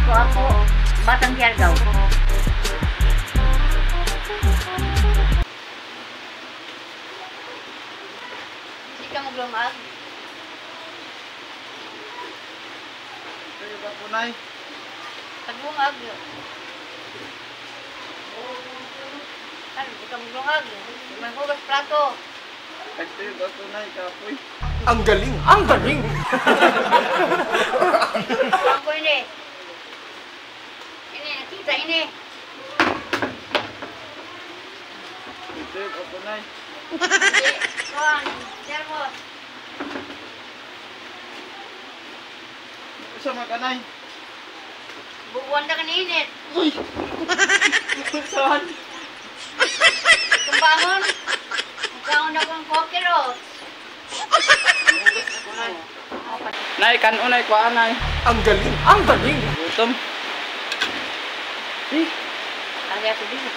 Ako, Batang Siargao. Hindi ka maglumag. Kayo ba po, Nay? Paglumag yun. Ano, hindi ka maglumag. May hugas plato. Kayo ba po, Nay? Kapoy. Ang galing! Ang galing! Ako ini. Ini, nakita ini. Kayo ba po, Nay? Hindi, kuhan, servos. Kasama ka, Nay? Bubuan na kaninit. Uy! Saan? Kung bangon, magkaon na kong kokero. Nay, kanunay ko, Nay. Ang galing! Ang galing! Gutom. Lagi ako dito.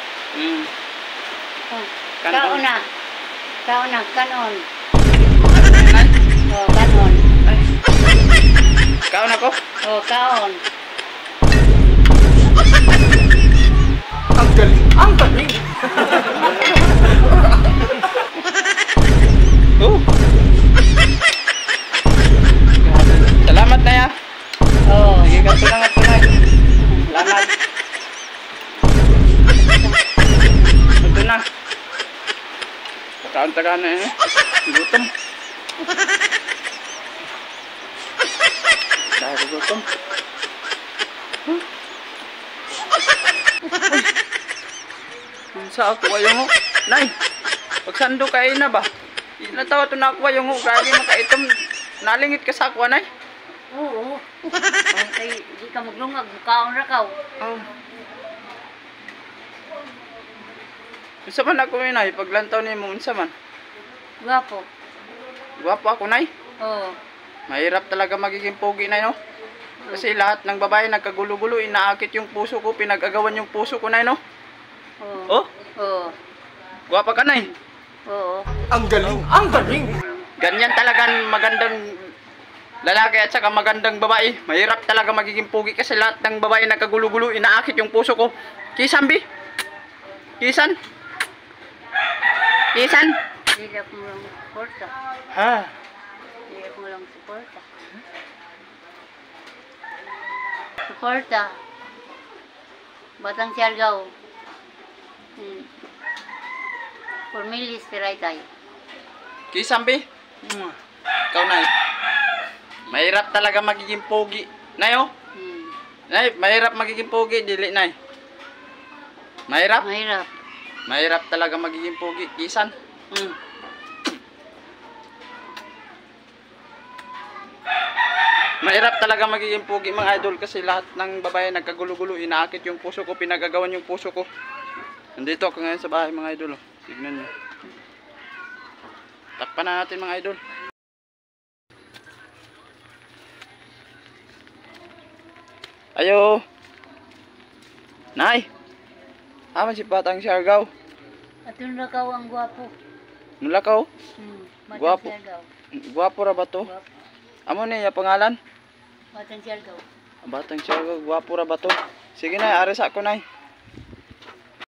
Kanon. Kaon na. Kaon na, kanon. Oh, kanon. Kaon ako? Oh, kaon. Ang galing! Ang galing! Oh. Salamat na ya. Oh. Sige, ganito lang at Nay. Salamat. Ito na. Takaan-takaan na eh. Gutom. Dahil gutom. Sa ako yung Nay, pagsando kayo na ba? Natawa ito na ako yung grabe makaitom. Nalingit ka sa ako, Nay? Oo. Oh, kay di ka maglungag, kaon ra ka. Oh. Unsa man ako yun, Nay? Paglantaw ni mo, unsa man? Gwapo. Gwapo ako, Nay. Oh. Mahirap talaga magiging pogi, Nay, no? Kasi lahat ng babae nagkagulo-gulo, inaakit yung puso ko, pinag-agawan yung puso ko, Nay, no? Oh. Oh? Oh. Gwapa ka, Nay. Oo. Ang galing! Ang galing! Ganyan talagang magandang lalaki at saka magandang babae. Mahirap talaga magiging pogi kasi lahat ng babae nagkagulo-gulo, inaakit yung puso ko. Kisan, Bi? Kisan? Kisan? Hindi ako lang suporta. Ha? Hindi ako lang suporta. Suporta. Batang Siargao. Formilis Piraytay. Kisan, Bi? Ikaw, Nay. Mahirap talaga magiging pogi. Nay, oh? Nay, mahirap magiging pogi, dili, Nay. Mahirap? Mahirap. Mahirap talaga magiging pogi. Kisan? Mahirap talaga magiging pogi, mga idol, kasi lahat ng babae nagkagulo-gulo, inaakit yung puso ko, pinagagawan yung puso ko. Nandito ako ngayon sa bahay, mga idol. Oh. Tignan nyo. Takpan na natin, mga idol. Ayo. Nay. Aman si Batang Siargao. At yung lakaw ang gwapo. Nulakaw? Batang Gwapo. Siargao. Gwapo ra ba to? Gwapo. Amo niya pangalan? Batang Siargao. Batang Siargao, gwapo ra ba to? Sige, Nay, aris ako, Nay.